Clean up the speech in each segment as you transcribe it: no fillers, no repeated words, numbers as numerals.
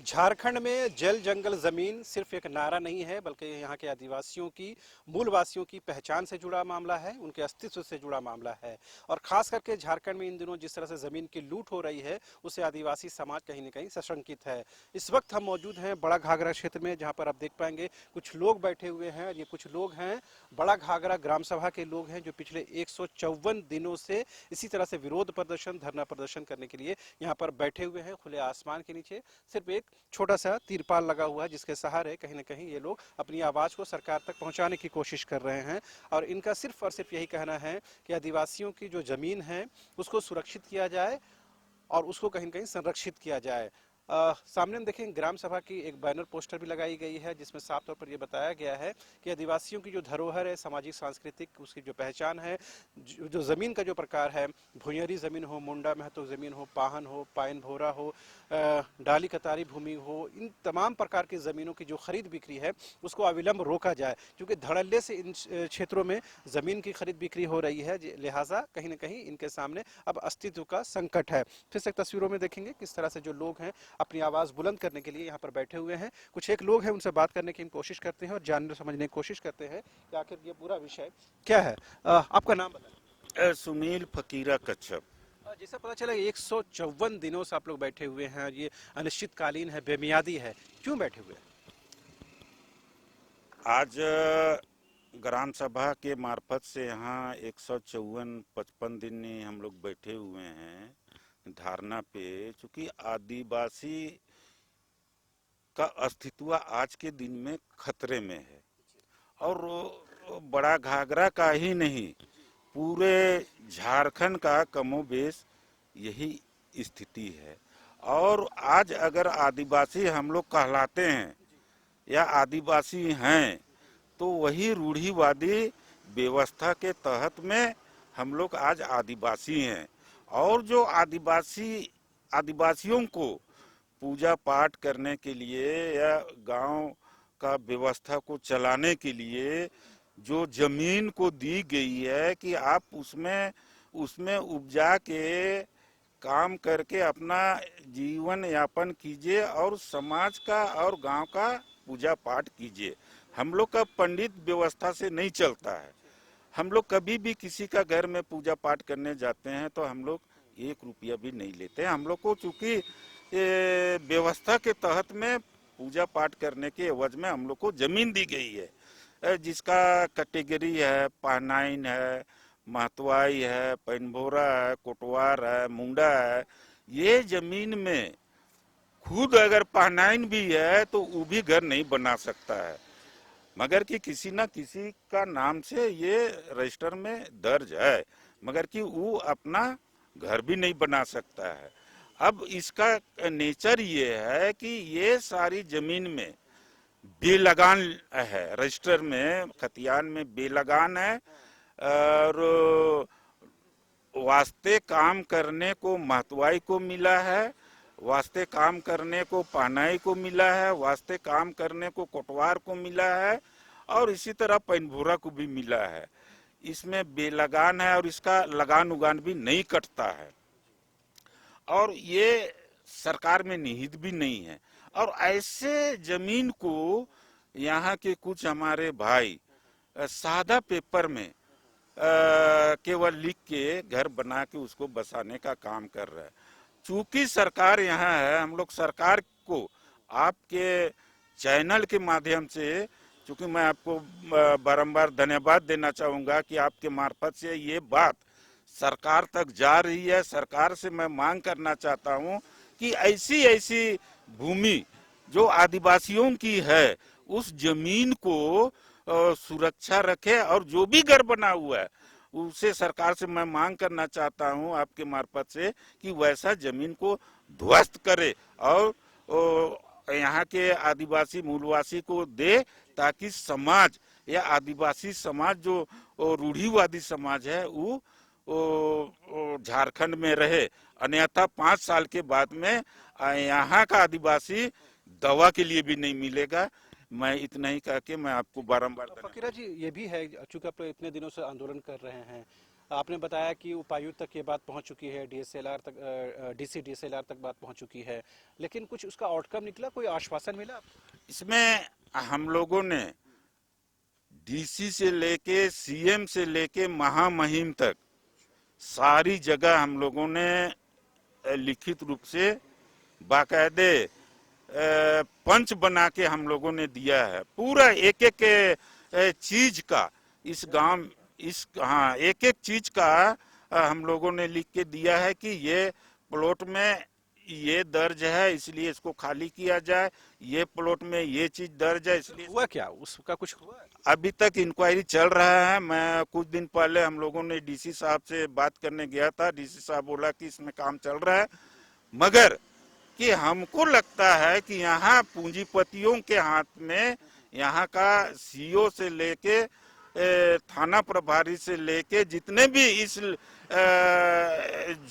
झारखंड में जल जंगल जमीन सिर्फ एक नारा नहीं है, बल्कि यहाँ के आदिवासियों की, मूलवासियों की पहचान से जुड़ा मामला है, उनके अस्तित्व से जुड़ा मामला है। और खास करके झारखंड में इन दिनों जिस तरह से जमीन की लूट हो रही है, उससे आदिवासी समाज कहीं न कहीं सशंकित है। इस वक्त हम मौजूद हैं बड़ा घाघरा क्षेत्र में, जहाँ पर आप देख पाएंगे कुछ लोग बैठे हुए हैं। ये कुछ लोग हैं बड़ा घाघरा ग्राम सभा के लोग हैं, जो पिछले 154 दिनों से इसी तरह से विरोध प्रदर्शन, धरना प्रदर्शन करने के लिए यहाँ पर बैठे हुए हैं खुले आसमान के नीचे। सिर्फ एक छोटा सा तिरपाल लगा हुआ है, जिसके सहारे कहीं ना कहीं ये लोग अपनी आवाज को सरकार तक पहुंचाने की कोशिश कर रहे हैं। और इनका सिर्फ और सिर्फ यही कहना है कि आदिवासियों की जो जमीन है उसको सुरक्षित किया जाए और उसको कहीं न कहीं संरक्षित किया जाए। सामने हम देखें ग्राम सभा की एक बैनर पोस्टर भी लगाई गई है, जिसमें साफ तौर पर यह बताया गया है कि आदिवासियों की जो धरोहर है, सामाजिक सांस्कृतिक उसकी जो पहचान है, जो ज़मीन का जो प्रकार है, भुइंरी ज़मीन हो, मुंडा महतो ज़मीन हो, पाहन हो, पाइन भोरा हो, डाली कतारी भूमि हो, इन तमाम प्रकार की ज़मीनों की जो खरीद बिक्री है उसको अविलंब रोका जाए, क्योंकि धड़ल्ले से इन क्षेत्रों में ज़मीन की खरीद बिक्री हो रही है। लिहाजा कहीं ना कहीं इनके सामने अब अस्तित्व का संकट है। फिर से तस्वीरों में देखेंगे किस तरह से जो लोग हैं अपनी आवाज़ बुलंद करने के लिए यहाँ पर बैठे हुए हैं। कुछ एक लोग हैं, उनसे बात करने की हम कोशिश करते हैं और जानने समझने की कोशिश करते हैं कि आखिर ये पूरा विषय क्या है। आपका नाम बताएं। सुनील फकीरा कच्छप। जैसा पता चला 154 दिनों से आप लोग बैठे हुए हैं और ये अनिश्चितकालीन है, बेमियादी है, क्यों बैठे हुए हैं? आज ग्राम सभा के मार्फत से यहाँ 154-55 दिन हम लोग बैठे हुए हैं धारणा पे, चूँकि आदिवासी का अस्तित्व आज के दिन में खतरे में है। और बड़ा घाघरा का ही नहीं, पूरे झारखंड का कमोबेश यही स्थिति है। और आज अगर आदिवासी हम लोग कहलाते हैं या आदिवासी हैं, तो वही रूढ़िवादी व्यवस्था के तहत में हम लोग आज आदिवासी हैं। और जो आदिवासियों को पूजा पाठ करने के लिए या गांव का व्यवस्था को चलाने के लिए जो जमीन को दी गई है कि आप उसमें उपजा के काम करके अपना जीवन यापन कीजिए और समाज का और गांव का पूजा पाठ कीजिए। हम लोग का पंडित व्यवस्था से नहीं चलता है। हम लोग कभी भी किसी का घर में पूजा पाठ करने जाते हैं तो हम लोग 1 रुपया भी नहीं लेते हैं। हम लोग को चूंकि व्यवस्था के तहत में पूजा पाठ करने के एवज में हम लोग को जमीन दी गई है, जिसका कैटेगरी है पहनाइन है, महतवाई है, पैनभोरा है, कोटवार है, मुंडा है। ये जमीन में खुद अगर पहनाइन भी है तो वो भी घर नहीं बना सकता है, मगर कि किसी न किसी का नाम से ये रजिस्टर में दर्ज है, मगर कि वो अपना घर भी नहीं बना सकता है। अब इसका नेचर ये है कि ये सारी जमीन में बेलगान है, रजिस्टर में खतियान में बेलगान है। और वास्ते काम करने को महतवाई को मिला है, वास्ते काम करने को पहनाई को मिला है, वास्ते काम करने को कोटवार को मिला है और इसी तरह पैनभूरा को भी मिला है। इसमें बेलगान है और इसका लगान उगान भी नहीं कटता है और ये सरकार में निहित भी नहीं है। और ऐसे जमीन को यहाँ के कुछ हमारे भाई सादा पेपर में केवल लिख के घर बना के उसको बसाने का काम कर रहा है। चूंकि सरकार यहाँ है, हम लोग सरकार को आपके चैनल के माध्यम से, चूंकि मैं आपको बारंबार धन्यवाद देना चाहूँगा कि आपके मार्फत से ये बात सरकार तक जा रही है। सरकार से मैं मांग करना चाहता हूँ कि ऐसी ऐसी भूमि जो आदिवासियों की है उस जमीन को सुरक्षा रखे और जो भी घर बना हुआ है उसे सरकार से मैं मांग करना चाहता हूं आपके मार्फत से कि वैसा जमीन को ध्वस्त करे और यहाँ के आदिवासी मूलवासी को दे, ताकि समाज या आदिवासी समाज जो रूढ़िवादी समाज है वो झारखंड में रहे। अन्यथा 5 साल के बाद में यहाँ का आदिवासी दवा के लिए भी नहीं मिलेगा। मैं इतना ही कह के मैं आपको बारंबार फकीरा जी, ये भी है, चूंकि आप इतने दिनों से आंदोलन कर रहे हैं, आपने बताया कि उपायुक्त तक ये बात पहुंच चुकी है, डीएसएलआर तक, डीसी डीएसएलआर तक बात पहुंच चुकी है, लेकिन कुछ उसका आउटकम निकला, कोई आश्वासन मिला आपको? इसमें हम लोगों ने डीसी से लेके सीएम से लेके महामहिम तक सारी जगह हम लोगों ने लिखित रूप से बाकायदे पंच बना के हम लोगों ने दिया है। पूरा एक एक चीज का इस गांव, इस, हाँ, एक एक चीज का हम लोगों ने लिख के दिया है कि ये प्लॉट में ये दर्ज है इसलिए इसको खाली किया जाए, ये प्लॉट में ये चीज दर्ज है इसलिए। हुआ क्या उसका, कुछ हुआ? अभी तक इंक्वायरी चल रहा है। मैं कुछ दिन पहले हम लोगों ने डीसी साहब से बात करने गया था, डीसी साहब बोला कि इसमें काम चल रहा है, मगर कि हमको लगता है कि यहाँ पूंजीपतियों के हाथ में, यहाँ का सीओ से लेके थाना प्रभारी से लेके जितने भी इस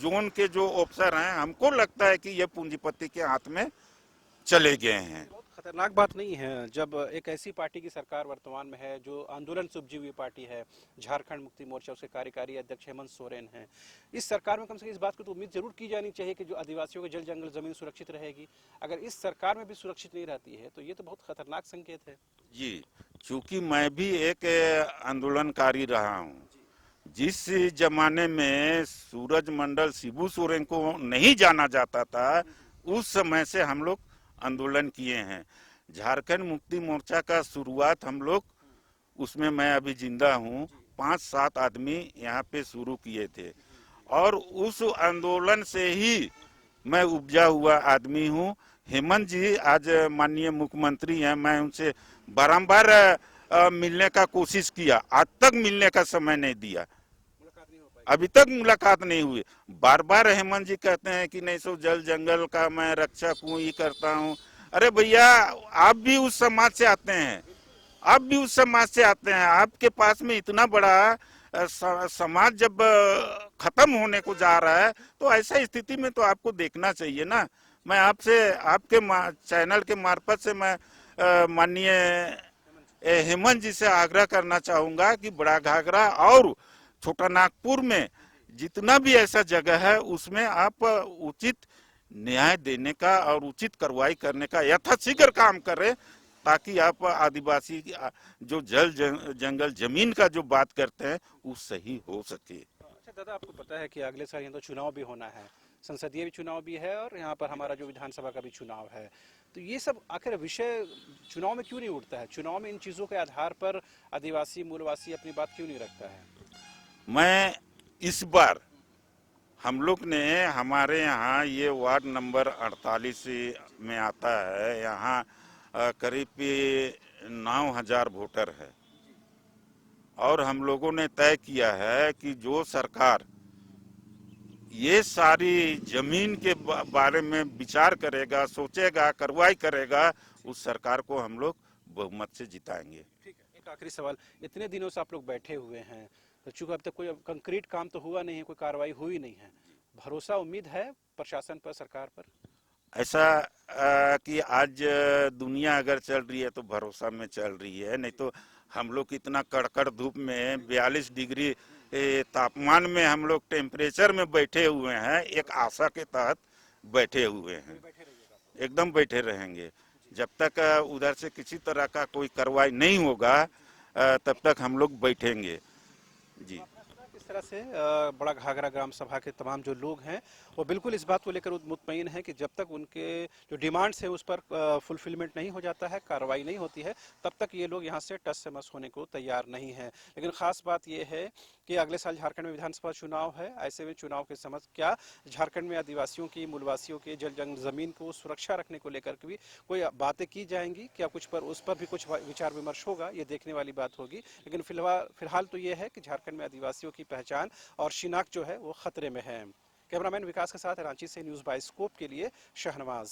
जोन के जो अफसर हैं, हमको लगता है कि ये पूंजीपति के हाथ में चले गए हैं। बहुत खतरनाक बात नहीं है जब एक ऐसी पार्टी की सरकार वर्तमान में है जो आंदोलन से उपजी हुई पार्टी है, झारखंड मुक्ति मोर्चा, उसके कार्यकारी अध्यक्ष हेमंत सोरेन हैं। इस सरकार में कम से कम इस बात की तो उम्मीद जरूर की जानी चाहिए कि जो आदिवासियों के जल जंगल जमीन सुरक्षित रहेगी। अगर इस सरकार में भी सुरक्षित नहीं रहती है तो ये तो बहुत खतरनाक संकेत है। जी, चूंकि मैं भी एक आंदोलनकारी रहा हूँ, जिस जमाने में सूरज मंडल शिबू सोरेन को नहीं जाना जाता था, उस समय से हम लोग आंदोलन किए हैं। झारखंड मुक्ति मोर्चा का शुरुआत हम लोग, उसमें मैं अभी जिंदा हूँ, 5-7 आदमी यहाँ पे शुरू किए थे और उस आंदोलन से ही मैं उपजा हुआ आदमी हूँ। हेमंत जी आज माननीय मुख्यमंत्री हैं, मैं उनसे बारंबार मिलने का कोशिश किया, आज तक मिलने का समय नहीं दिया, अभी तक मुलाकात नहीं हुई। बार बार हेमंत जी कहते हैं कि नहीं सो जल जंगल का मैं रक्षक हूँ, ये करता हूँ। अरे भैया, आप भी उस समाज से आते हैं, आप भी उस समाज से आते हैं, आपके पास में इतना बड़ा समाज जब खत्म होने को जा रहा है तो ऐसा स्थिति में तो आपको देखना चाहिए ना। मैं आपसे, आपके चैनल के मार्फत से मैं माननीय हेमंत जी से आग्रह करना चाहूंगा कि बड़ा घाघरा और छोटा नागपुर में जितना भी ऐसा जगह है उसमें आप उचित न्याय देने का और उचित कार्रवाई करने का यथाशीघ्र काम करें, ताकि आप आदिवासी जो जल जंगल जमीन का जो बात करते हैं वो सही हो सके। अच्छा दादा, आपको पता है कि अगले साल यहाँ तो चुनाव भी होना है, संसदीय भी चुनाव भी है और यहाँ पर हमारा जो विधानसभा का भी चुनाव है, तो ये सब आखिर विषय चुनाव में क्यों नहीं उठता है? चुनाव में इन चीज़ों के आधार पर आदिवासी मूलवासी अपनी बात क्यों नहीं रखता है? मैं इस बार हम लोग ने, हमारे यहाँ ये वार्ड नंबर 48 में आता है, यहाँ करीब 9,000 वोटर है और हम लोगों ने तय किया है कि जो सरकार ये सारी जमीन के बारे में विचार करेगा, सोचेगा, कार्रवाई करेगा, उस सरकार को हम लोग बहुमत से जिताएंगे। ठीक है, एक आखिरी सवाल, इतने दिनों से आप लोग बैठे हुए हैं, तो चूंकि अब तक कोई कंक्रीट काम तो हुआ नहीं है, कोई कार्रवाई हुई नहीं है, भरोसा उम्मीद है प्रशासन पर, सरकार पर? ऐसा कि आज दुनिया अगर चल रही है तो भरोसा में चल रही है, नहीं तो हम लोग इतना कड़कड़ धूप में 42 डिग्री तापमान में हम लोग टेम्परेचर में बैठे हुए हैं, एक आशा के तहत बैठे हुए हैं, एकदम बैठे रहेंगे। जब तक उधर से किसी तरह का कोई कार्रवाई नहीं होगा तब तक हम लोग बैठेंगे। जी, इस तरह से बड़ा घाघरा ग्राम सभा के तमाम जो लोग हैं वो बिल्कुल इस बात को लेकर मुतमईन है कि जब तक उनके जो डिमांड्स हैं उस पर फुलफिलमेंट नहीं हो जाता है, कार्रवाई नहीं होती है, तब तक ये लोग यहाँ से टस से मस होने को तैयार नहीं है। लेकिन खास बात ये है कि अगले साल झारखंड में विधानसभा चुनाव है, ऐसे में चुनाव के समझ क्या झारखंड में आदिवासियों की, मूलवासियों की जल जंगल जमीन को सुरक्षा रखने को लेकर भी कोई बातें की जाएंगी क्या, कुछ पर उस पर भी कुछ विचार विमर्श होगा, ये देखने वाली बात होगी। लेकिन फिलहाल तो ये है कि झारखंड में आदिवासियों की पहचान और शिनाख्त जो है वो खतरे में है। कैमरामैन विकास के साथ रांची से न्यूज़ बाइस्कोप के लिए शहनवाज।